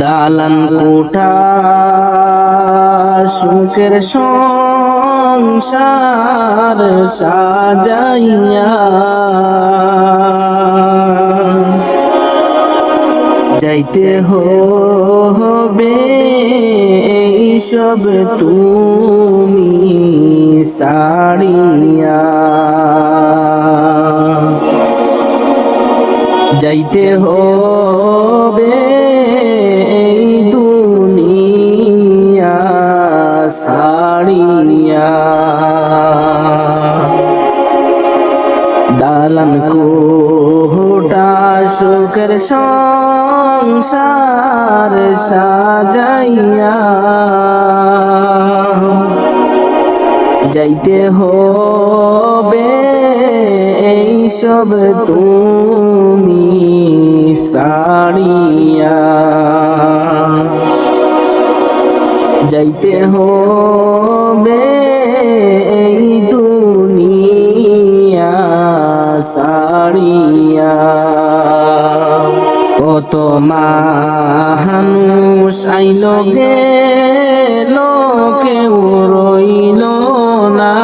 দালান কোঠা সুখের সংসার সাজাইয়া যাইতে হবে এইসব তুমি সাড়িয়া, যাইতে হবে এই দুনিয়া সাড়িয়া। দালান কোঠা সুখের সংসার সাজাইয়া যাইতে হবে এইসব তুমি সাড়িয়া, যাইতে হবে এই দুনিয়া সাড়িয়া। কত মানুষ আইল গেল কেউ রইল না,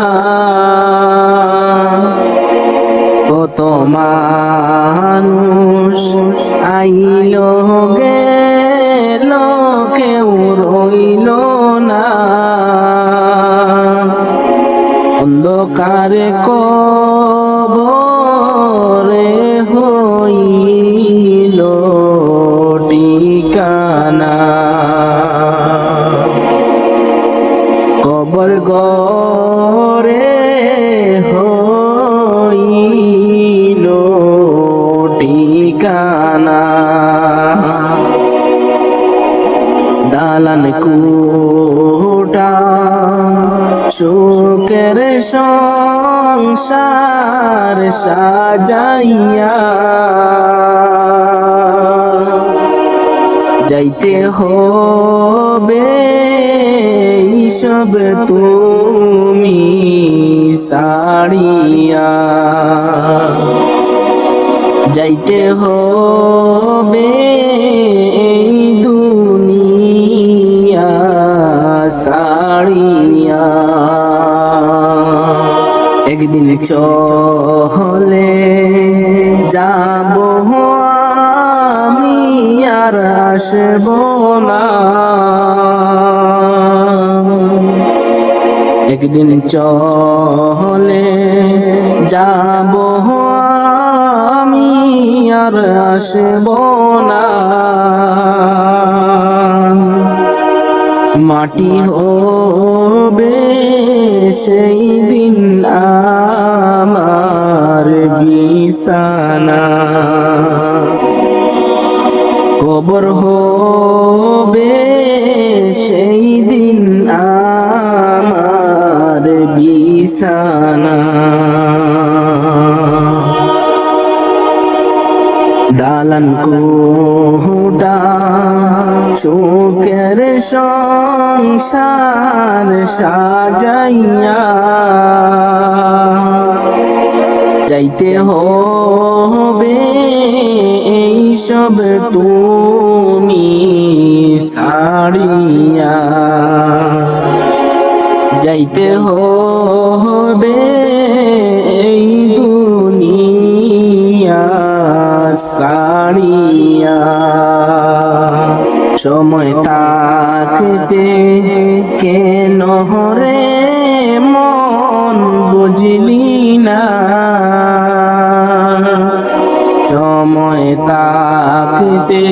কত মানুষ আইল গেল কেউ রইল না, অন্ধকারে কবরে হইল ঠিকানা। কবর গরে হইল ঠিকানা। দালান কোঠা সুখের সংসার সাজাইয়া যাইতে হবে সব তুমি সাড়িয়া, যাইতে হবে এই দুনিয়া সাড়িয়া। একদিন চলে যাব আমি আর আসব না, একদিন চলে যাব আমি আর আসব না। মাটি হবে সেই দিন আমার বিছানা, কবর হবে সেই দিন আমার বিছানা। দালান কোঠা সুখের সংসার সাজাইয়া যাইতে হবে এইসব তুমি সাড়িয়া, যাইতে হবে এই দুনিয়া সাড়িয়া। সময় থাকতে কেন রে মন বুঝলি না, সময় থাকতে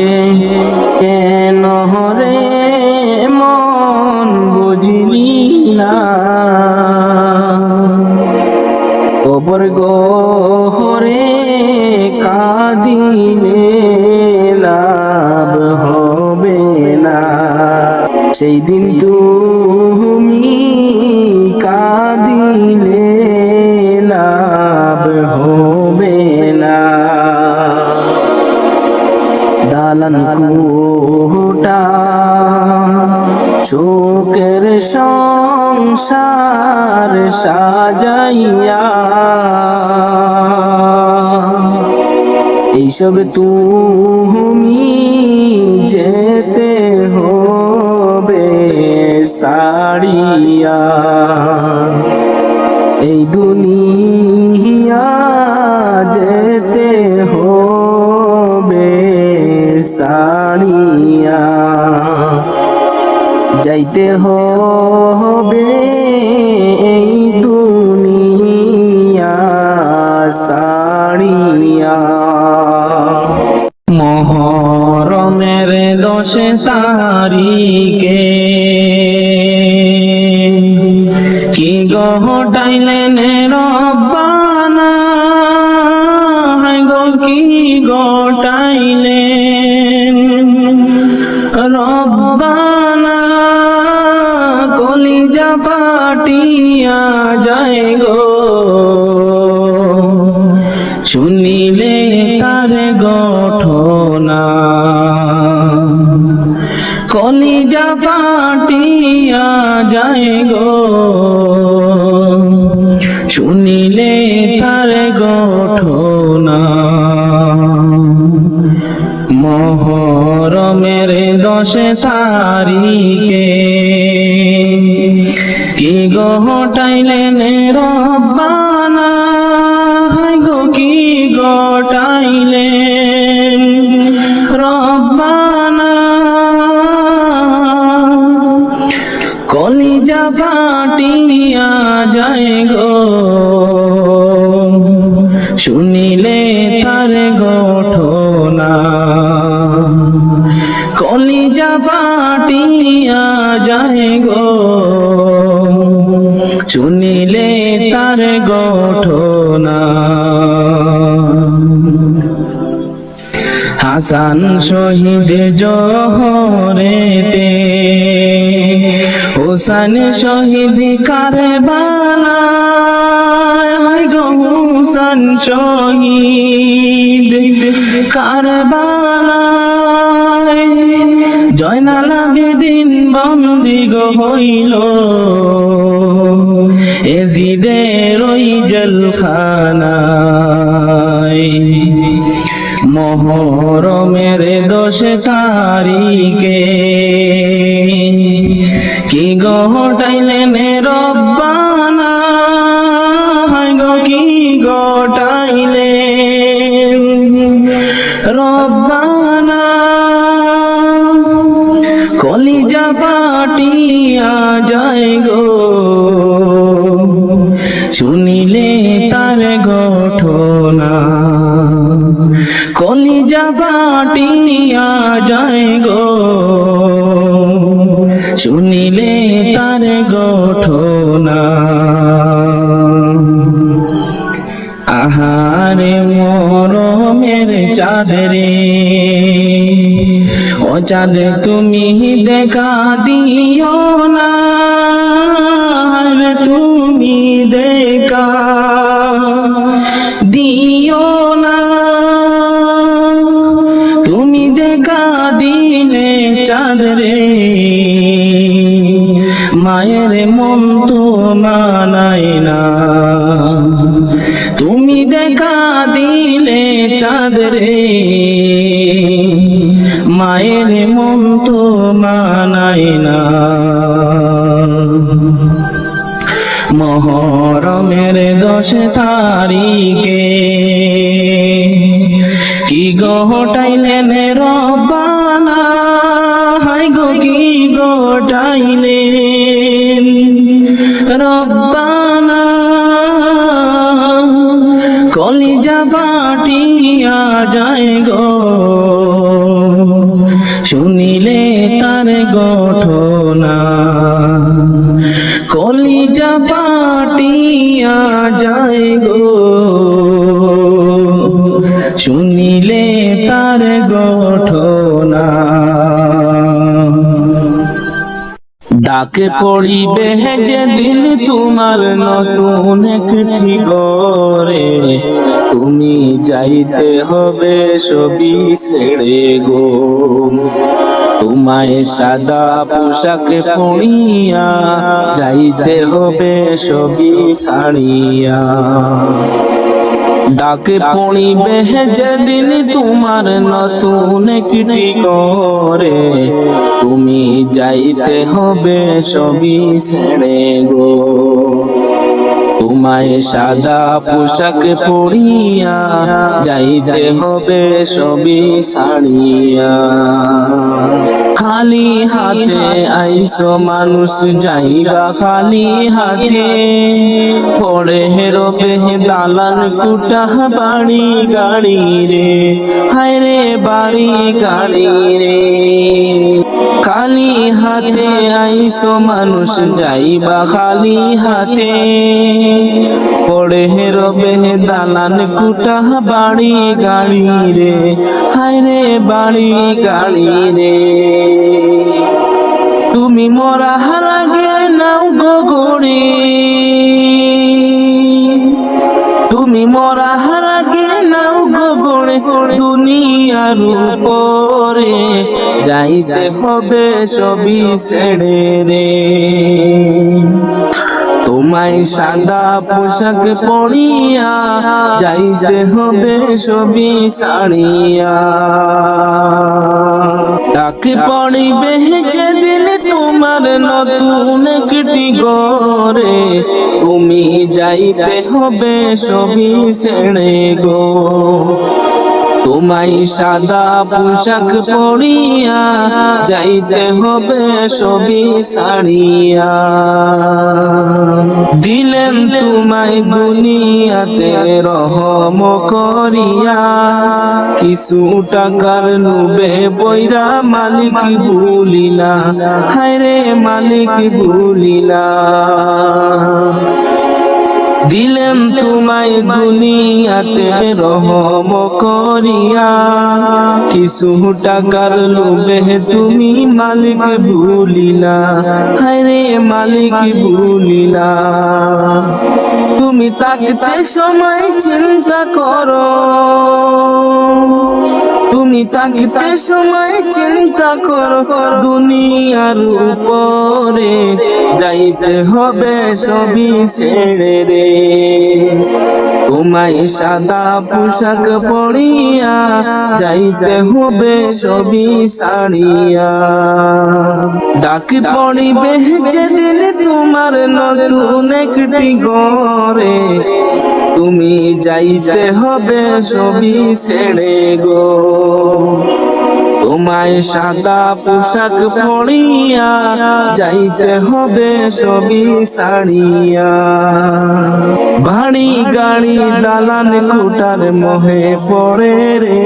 কেন রে মন বুঝলি না, কবর গহরে কাঁদিলে লাভ হবে না, সেই দিন তুমি কাঁদিলে লাভ হবে না। দালান কোঠা সুখের সংসার সাজাইয়া এইসব তুমি যেতে হবে সাড়িয়া, এই দুনিয়া যেতে হবে সাড়িয়া, যাইতে হবে এই দুনিয়া সাড়িয়া। মুহরমের 10 তারিখে কি ঘটাইলেন রব্বানা, গো কি ঘটাইলেন রব্বানা, কলিজা ফাটিয়া যায় গো শুনিলে তার ঘটনা, কলিজা ফাটিয়া যায় গো শুনিলে তার ঘটনা। মুহরমের 10 তারিখে কি ঘটাইলেন রব্বানা, গো কি ঘটাইলেন রব্বানা, কলিজা ফাটিয়া যায় গো শুনিলে তার ঘটনা, কলিজা ফাটিয়া যায় গো শুনিলে তার ঘটনা। হাসান শহীদ জোহরেতে, হুসাইন শহীদ কারবালায়, গো হুসাইন শহীদ কারবালায়, জয়নাল আবেদিন বন্দী গো হইল এজিদের ওই জেলখানায়। মুহরমের 10 তারিখে কি ঘটাইলেন রব্বানা, গো কি ঘটাইলেন রব্বানা, কলিজা ফাটিয়া যায় গো শুনিলে তার ঘটনা, কলিজা ফাটিয়া যায় গো শুনিলে তার ঘটনা। আহারে মুহরমের চাঁদরে, ও চাঁদ তুমি দেখা দিও না, তুমি দেখা দিও না, তুমি দেখা দিলে চাঁদ রে মায়ের মন তো মানায় না, তুমি দেখা দিলে চাঁদ রে মায়ের মন তো মানায় না। মুহরমের 10 তারিখে কি ঘটাইলেন রব্বানা, গো কি ঘটাইলেন রব্বানা, কলিজা ফাটিয়া যায় গো শুনিলে তার ঘটনা, কলিজা ফাটিয়া যায় গো শুনিলে তার ঘটনা। ডাকে পড়িবে যেদিন তোমার নতুন একটি ঘরে, তুমি যাইতে হবে সবই ছেড়ে গো, তোমায় সাদা পোশাক পরিয়া যাইতে হবে সবই ছাড়িয়া। ডাকে পড়িবে যেদিন তোমার নতুন একটি করে, তুমি যাইতে হবে সবই ছেড়ে গো। তোমায় সাদা পোশাক পরিয়া যাইতে হবে সবই ছাড়িয়া। খালি হাতে আইসো মানুষ যাইবা খালি হাতে, পড়ে রবে দালান কুটা বাড়ি গাড়ি রে, হায় রে বাড়ি গাড়ি রে। খালি হাতে আইসো মানুষ যাইবা খালি হাতে, পড়ে রবে দালান কুটা বাড়ি গাড়ি রে, হায় রে বাড়ি গাড়ি রে। তুমি মরা হারাগে নাও গো গড়ি, তুমি মরা হারাগে নাও গো গড়ে, দুনিয়ার উপরে যাইতে হবে সবই ছেড়ে রে। তোমায় সাদা পোশাক পরিয়া যাইতে হবে সবই ছাড়িয়া। ডাকে পড়িবে যেদিন তোমার নতুন একটি ঘরে, তুমি যাইতে হবে সবই ছেড়ে গো। তোমায় সাদা পোশাক পরিয়া যাইতে হবে সবই ছাড়িয়া। দিলেন তোমায় দুনিয়াতে রহম করিয়া, কিছু টাকার লোভে বইরা মালিক ভুলিলা, হায় রে মালিক ভুলিলা। দিলেন তোমায় দুনিয়াতে রহম করিয়া, কিছু টাকার লোভে তুমি মালিক ভুলিলা, হায় রে মালিক ভুলিলা। তুমি তাকতে সময় চিন্তা করো, তুমি তাকতে সময় চিন্তা করো, দুনিয়ার উপরে যাইতে হবে সবই ছেড়ে রে। তোমায় সাদা পোশাক পরিয়া যাইতে হবে সবই ছাড়িয়া। ডাক পড়িবে যেদিন তোমার নতুন একটি ঘরে, তুমি যাইতে হবে সবই ছেড়ে গো। তোমায় সাদা পোশাক পরিয়া যাইতে হবে সবই ছাড়িয়া। বাড়ি গাড়ি দালান কুটার মোহে পড়ে রে,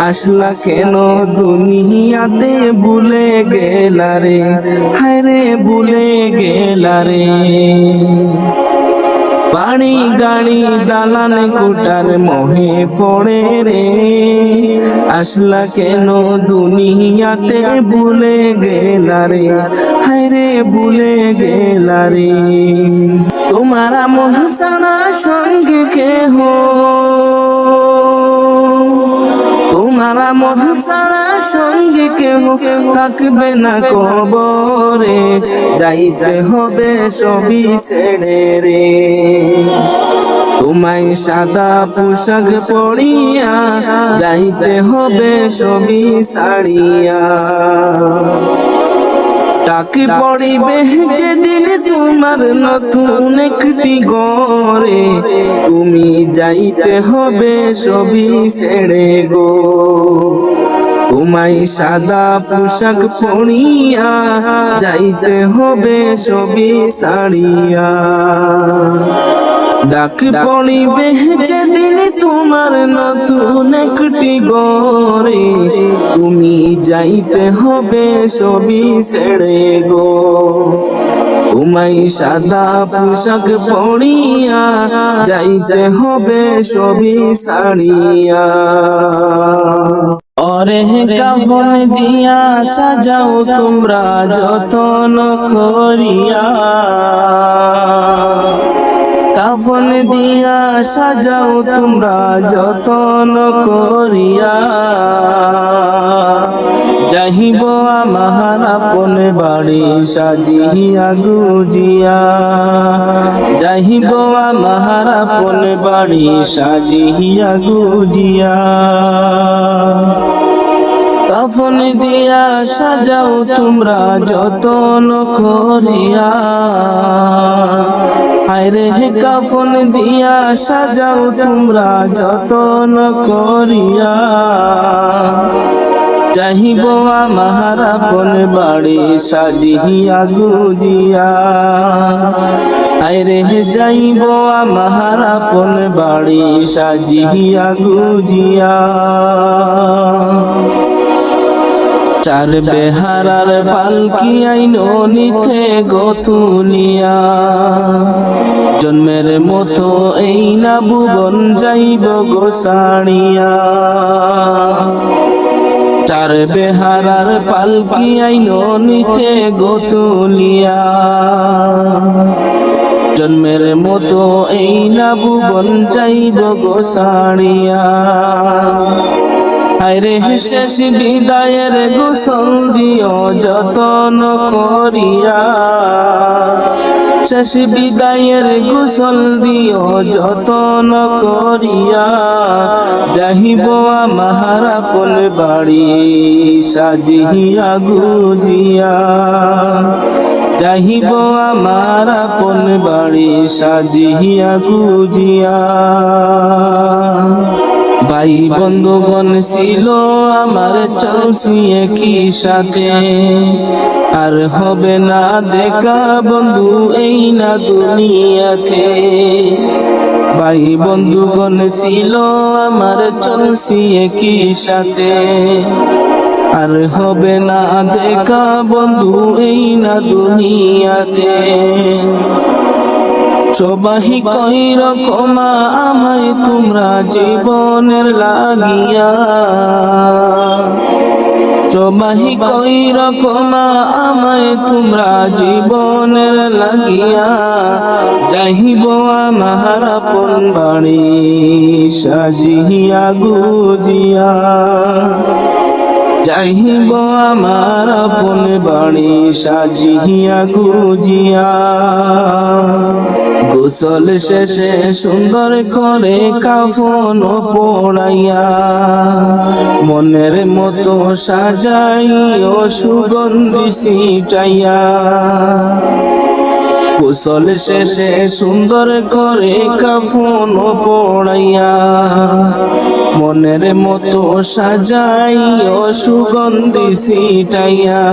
আসলা কেন দুনিয়াতে ভুলে গেলা রে, হায় রে ভুলে গেলা রে। বাড়ি গাড়ি দালান কুটার মোহে পড়ে রে, আসলা কেন দুনিয়াতে ভুলে গেলা রে, হায় রে ভুলে গেলা রে। তোমার মন ছাড়া সঙ্গে কেহ, তোমার মন ছাড়া সঙ্গে কেহ থাকবে না কবরে, যাইতে হবে সবই ছেড়ে রে। তোমায় সাদা পোশাক পরিয়া যাইতে হবে সবই ছাড়িয়া। ডাকে পড়িবে যেদিন তোমার নতুন একটি ঘরে, তুমি যাইতে হবে সবই ছেড়ে গো। তোমায় সাদা পোশাক পরিয়া যাইতে হবে সবই ছাড়িয়া। ডাক পড়িবে যেদিন তোমার নতুন একটি ঘরে, তুমি যাইতে হবে সবই ছেড়ে গো। তোমায় সাদা পোশাক পরিয়া যাইতে হবে সবই ছাড়িয়া। অরে কাফন দিয়া সাজাও তোমরা যতন করিয়া, কাফন দিয়া সাজাও তোমরা যতন করিয়া, যাহিব আমার আপন বাড়ি সাজিয়া গুজিয়া, যাহিব আমার আপন বাড়ি সাজিয়া গুজিয়া। কাফন দিয়া সাজাও তোমরা যতন করিয়া, হায়রে কাফন দিয়া সাজাও তোমরা যতন করিয়া, যাহিব আমার আপন বাড়ি সাজিয়া গুজিয়া, হায়রে যাইব আমার আপন বাড়ি সাজিয়া গুজিয়া। চার বেহারার পালকি আইনো নিতে গতুলিয়া, জন্মের মতো এই না ভুবন যাইব গোসাড়িয়া। চার বেহারার পালকি আইনো নিতে গতুলিয়া, জন্মের মতো এই না ভুবন যাইব গোসাড়িয়া। হায়রে শেষ বিদায়ের গোসল দিও যতন করিয়া, শেষ বিদায়ের গোসল দিও যতন করিয়া, যাহিব আমার আপন বাড়ি সাজিয়া গুজিয়া, যাহিব আমার আপন বাড়ি সাজিয়া গুজিয়া। ভাই বন্ধুগণ ছিল আমার চলছি একই সাথে, আর হবে না দেখা বন্ধু এই না দুনিয়াতে। ভাই বন্ধুগণ ছিল আমার চলছি একই সাথে, আর হবে না দেখা বন্ধু এই না দুনিয়াতে। সবাই কই রকম আমায় তোমরা জীবনের লাগিয়া, সবাই কই রকম আমায় তোমরা জীবনের লাগিয়া, যাহিব আমার আপন বাড়ি সাজিয়া গুজিয়া, যাহিব আমার আপন বাড়ি সাজিয়া গুজিয়া। গোসল শেষে সুন্দর করে কাফন পড়াইয়া, মনের মতো সাজাইও সুগন্ধি ছিটাইয়া। গোসল শেষে সুন্দর করে কাফন পড়াইয়া, মনের মতো সাজাইও সুগন্ধি ছিটাইয়া।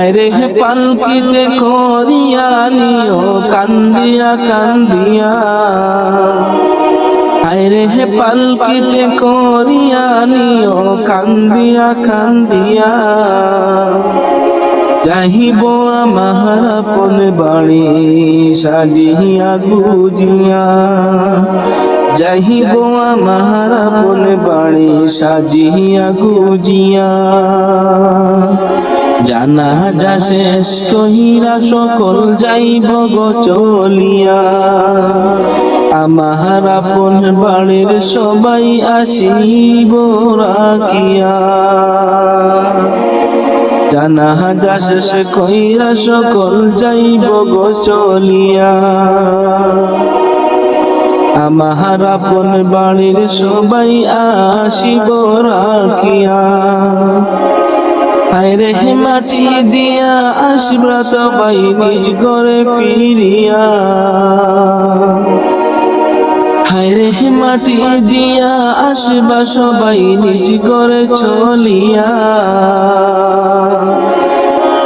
আরে পালকিতে করিয়া নিও কান্দিয়া কান্দিয়া, আরে পালকিতে করিয়া নিও কান্দিয়া কান্দিয়া, যাহিব আমার আপন বাড়ি সাজিয়া গুজিয়া, যাহিব আমার আপন বাড়ি সাজিয়া গুজিয়া। জানাজা শেষ কহিরা সকল যাইব গো চলিয়া, আমার আপন বাড়ির সবাই আসিব রাখিয়া। জানাজা শেষ কহিরা সকল যাইব গো চলিয়া, আমার আপন বাড়ির সবাই আসিব রাখিয়া। হায়রে মাটি দিয়া আসবা সবাই নিজ ঘরে ফিরিয়া, হায়রে মাটি দিয়া আসবা সবাই নিজ ঘরে চলিয়া,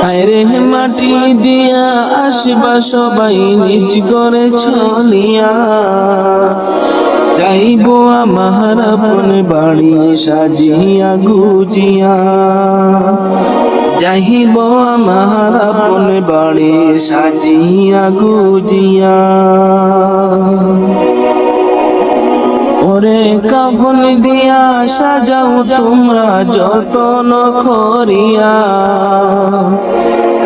হায়রে মাটি দিয়া আসবা সবাই নিজ ঘরে চলিয়া, যাইব আমার আপন বাড়ি সাজিয়া গুজিয়া, যাইব আমার আপন বাড়ি সাজিয়া গুজিয়া। ওরে কাফন দিয়া সাজাও তোমরা যতন করিয়া,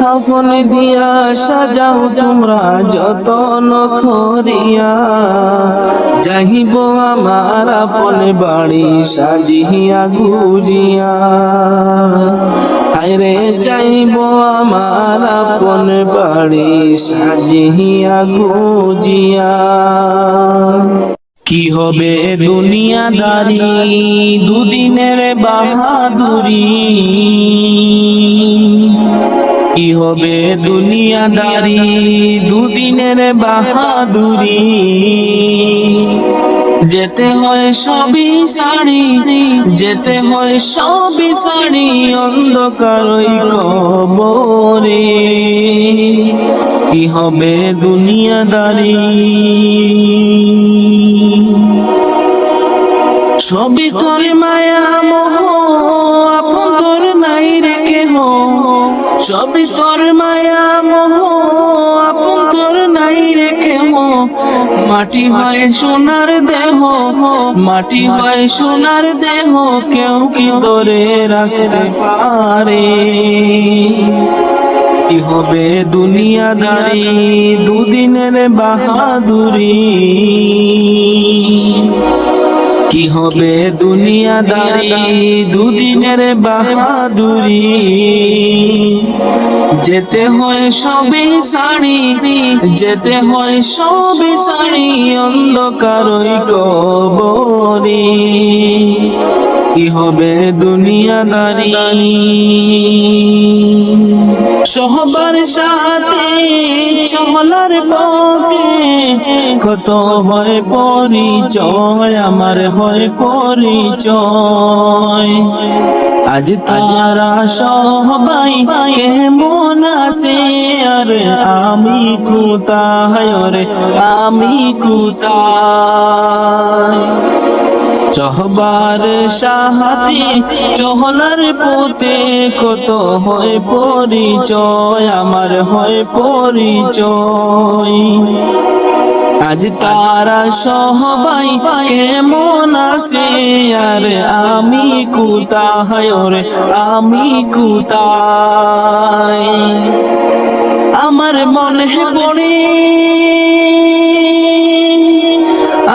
কাফন দিয়া সাজাও তোমরা যতন করিয়া, যাইব আমার আপন বাড়ি সাজিয়া গুজিয়া। আরে যাইব আমার আপন বাড়ি সাজিয়া গুজিয়া। কি হবে দুনিয়াদারি দুদিনের বাহাদুরি, কি হবে দুনিয়াদারি দুদিনের বাহাদুরি। যেতে হয় সবই সারি, যেতে হয় সবই সারি অন্ধকারই কবরে। কি হবে দুনিয়াদারি, সবই তোর মায়া মোহ আপন তোর নাই রে কেহ, সবই তোর মায়া মোহ আপন তোর নাই রে কেহ। মাটি হয় সোনার দেহ, মাটি হয় সোনার দেহ, কেউ কি ধরে রাখতে পারে। কি হবে দুনিয়াদারি দুদিনের বাহাদুরি, কি হবে দুনিয়াদারি দুদিনের বাহাদুরি। যেতে হয় সবই সারি, যেতে হয় সবই সারি অন্ধকারই কবরে। কি হবে দুনিয়াদারি, সহবার সাথে চলার পথে কত হয় পরিচয়, আমার হয় পরিচয়। আজ তারা সবাই কেমন আছে, আরে আমি কোথায়, আরে আমি কোথায়। চহবার সাহাতি চহলার পথে কত হয় পরিচয়, আমার হয় পরিচয়। আজ তারা সবাই কেমন আছে, আর আমি কোথায়, ওরে আমি কোথায়। আমার মনে পড়ে,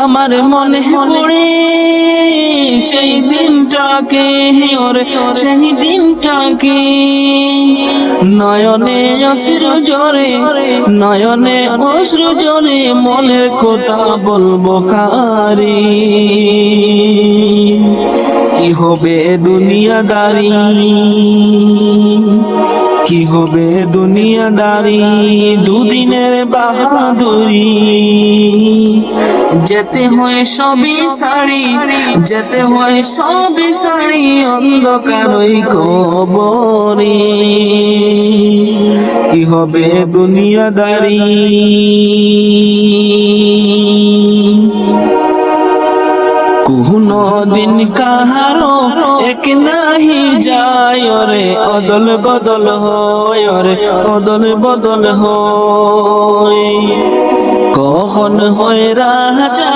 আমার মনে পড়ে সেই দিনটাকে, ওরে সেই দিনটাকে। নয়নে অশ্রু জরে, নয়নে অশ্রু জরে, মনের কথা বলবো কারে। কি হবে দুনিয়াদারি, কি হবে দুনিয়াদারি দুদিনের বাহাদুরি। যেতে হয় সবই সারি, যেতে হয় সবই সারি অন্ধকারই কবরে। কি হবে দুনিয়াদারি, কোন দিন কাহারো এক নাহি যায়, রে অদল বদল হয়, রে অদল বদল হয়। কখন হয় রাজা,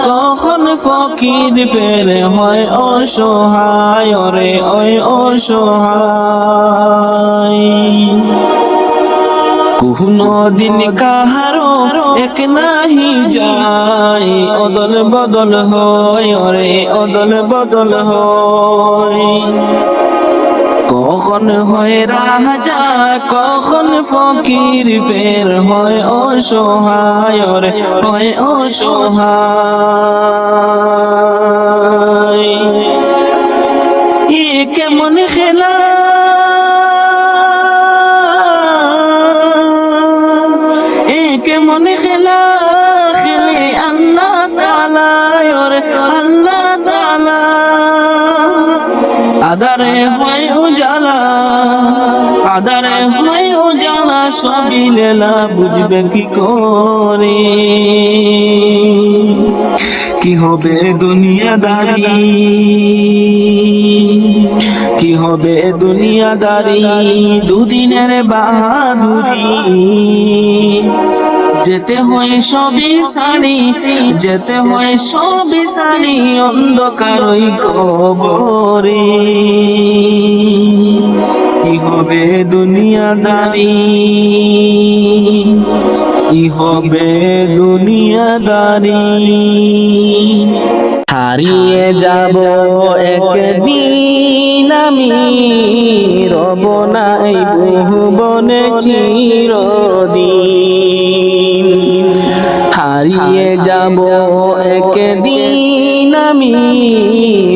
কখন ফকির, ফের হয় অসহায়, রে ওই অসহায়। কোন দিন কাহারো এক নাহি যায়, অদল বদল হয়, রে অদল বদল হয়। কখন হয় রাজা, কখন ফকির, ফের হয় অসহায়, রে হয় অসহায়। এ কেমন খেলা, এ কেমন খেলা খেলে আল্লাহ তাআলা, রে আল্লাহ তাআলা। আদারে হয় উজালা, আদারে হয় উজালা, সবই লীলা বুঝবে কি করে। কি হবে দুনিয়াদারি, কি হবে দুনিয়াদারি দুদিনের বাহাদুরি। যেতে হয় সবই সারি, যেতে হয় সবই সারি অন্ধকারই কবরে। কি হবে দুনিয়াদারি, কি হবে দুনিয়াদারি। হারিয়ে যাব একদিন আমি, রব না এই ভুবনে চিরদিন। হারিয়ে যাব একদিন আমি,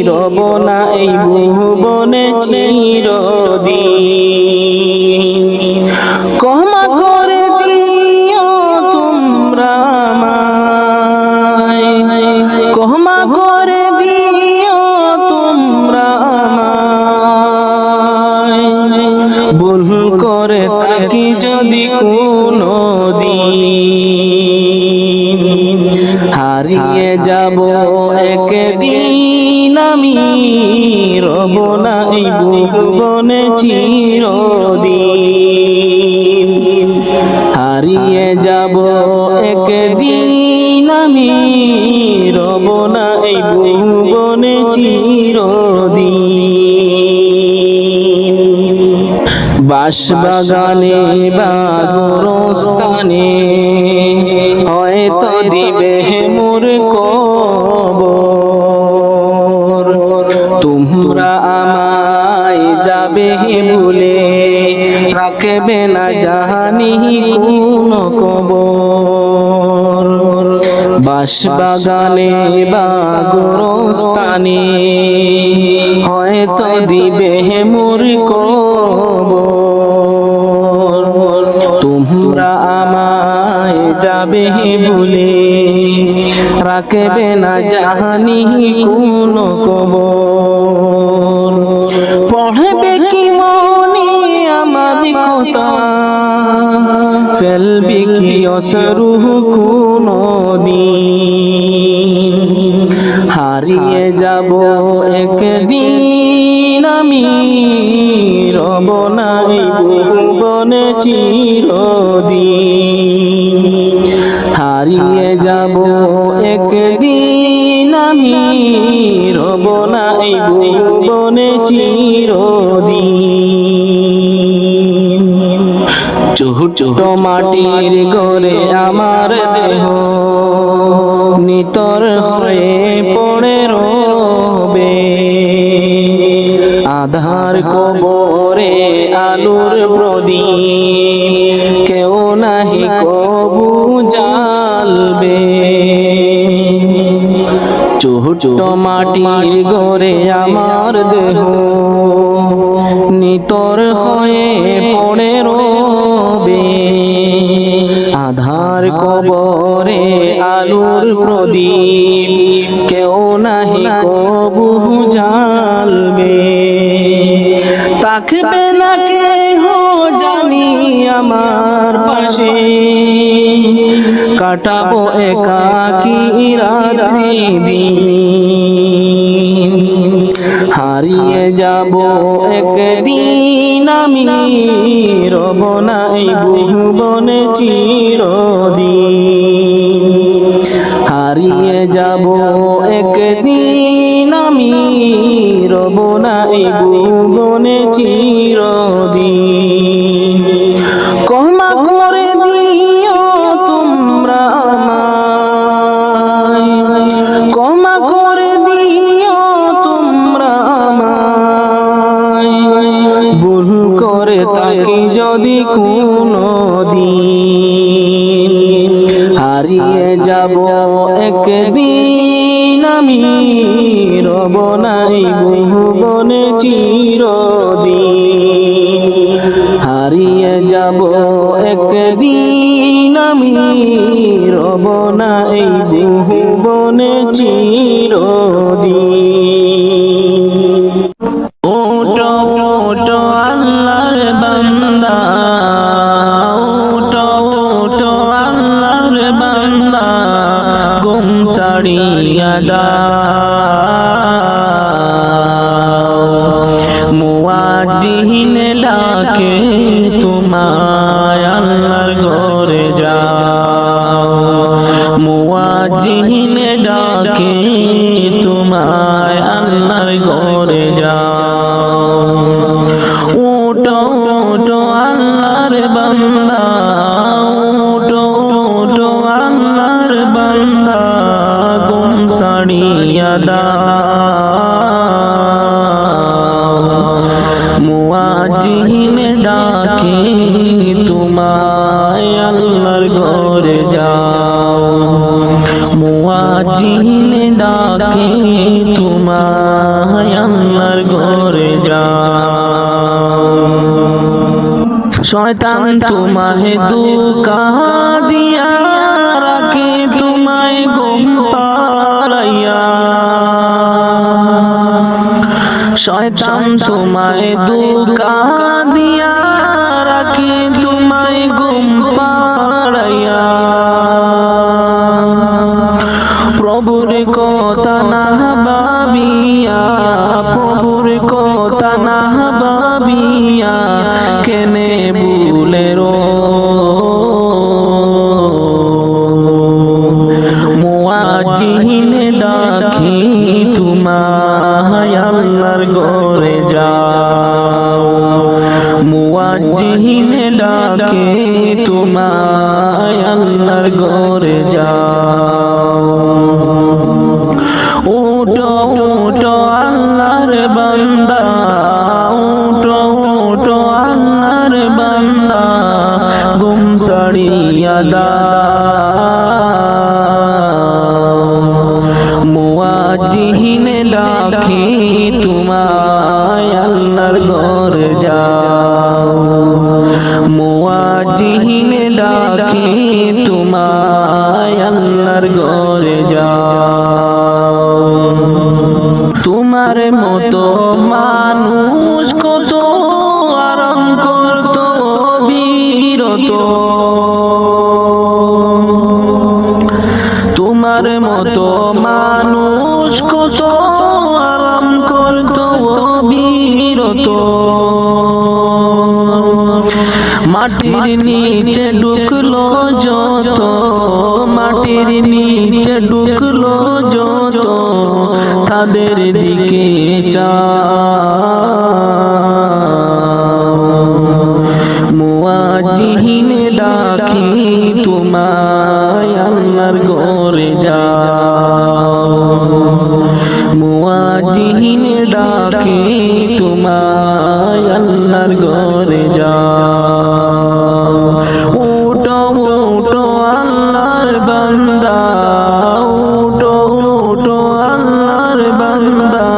রব না এই ভুবনে চিরদিন। ক্ষমা করে দিও তোমরা আমায়, ক্ষমা করে দিও তোমরা আমায়, ভুল করে থাকি যদি কোনো দিন। হারিয়ে যাব একদিন আমি, রব না এই ভুবনে চিরদিন। হারিয়ে যাব একদিন আমি, রব না এই ভুবনে চিরদিন। বাঁশবাগানে বা গোরস্থানে হয়তো দিবে মোর কবর। তোমরা আমায় যাবে বলে রাখবে না জানি কোন কবর। বাঁশবাগানে বা গোরস্থানে হয়তো দিবে মোর কবর। তোমরা আমায় যাবে বলে রাখবে না জানি কোন কবর। পড়বে কি মনে আমার কথা, ফেলবে কি অশ্রু কোনো দিন। হারিয়ে যাব একদিন আমি, রব না এই ভুবনে চিরদিন। হারিয়ে যাব একদিন আমি, রব না এই ভুবনে চিরদিন। ছোট মাটির ঘরে আমার দেহ নিতর হয়ে পড়ে রবে। আধার কবরে আলোর প্রদীপ কেউ নাহি কবু জ্বালবে। ছোট মাটির ঘরে আমার দেহ নিতর হয়ে পড়ে রবে। আধার কবরে আলোর প্রদীপ কেউ নাহি কবু জ্বালবে। থাকবে না কেহ জানি আমার পাশে, কাটাবো একাকী রাত্রি দিন। হারিয়ে যাব একদিন আমি, রব না এই ভুবনে চিরদিন। হারিয়ে যাব একদিন আমি, রব না এই ভুবনে চিরদিন। ক্ষমা করে দিও তোমরা আমায়, ক্ষমা করে দিও তোমরা আমায়, ভুল করে থাকি যদি কোনো দিন। হারিয়ে যাব একদিন আমি, রব না এই ভুবনে চিরদিন। হারিয়ে যাব একদিন আমি, রব না এই ভুবনে চিরদিন। ওটো ওটো আল্লাহর বান্দা, ওটো ওটো আল্লাহর বান্দা, গুম ছাড়িয়া দাও। মুয়াজ্জিন ডাকে তোমায়, আল্লাহর ঘরে যাও। মুয়াজ্জিন ডাকে তোমায়, আল্লাহর ঘরে যাও। উঠো উঠো আল্লাহর বান্দা, উঠো উঠো আল্লাহর বান্দা, ঘুম ছাড়িয়া দাও। মুয়াজ্জিন ডাকে তোমায়, আল্লাহর ঘরে যাও। মুয়াজ্জিন ডাকে তোমায়, আল্লাহর ঘরে যাও। শয়তান তোমায় ধোঁকা দিয়া রাখে, তোমায় ঘুম পাড়াইয়া। শয়তান তোমায় ধোঁকা দিয়া রাখে, তোমায় ঘুম পাড়াইয়া। প্রভুর কথা না ভাবিয়া, প্রভুর কথা না ভাবিয়া, কেনে ভুলে রো। মুয়াজ্জিন ডাকি তোমায়, আল্লাহর ঘরে যাও। মুয়াজ্জিন ডাকে তোমায়, আল্লাহর ঘরে যাও। উঠো উঠো আল্লাহর বান্দা, উঠো উঠো আল্লাহর বান্দা, ঘুম ছাড়িয়া দাও। মুয়াজ্জিন ডাকে তোমায়, আল্লাহর ঘরে যাও। মুয়াজ্জিন ডাকে তোমায়, আল্লাহর ঘরে যাও। তোমার মতো মানুষ কত আরাম করত বিরত। তোমার মতো মানুষ কত আরাম করত বিরত। মাটির নিচে ঢুকলো যত, মাটির নিচে ঢুকলো যত, তাদের দিকে চাও। মুয়াজ্জিন ডাকি তোমায়, আল্লাহর ঘরে যাও। মুয়াজ্জিন ডাকি তোমায়, আল্লাহর ঘরে যাও। উঠো উঠো আল্লাহর বান্দা, উঠো উঠো আল্লাহর বান্দা,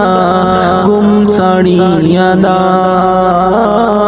ঘুম ছাড়িয়া দাও।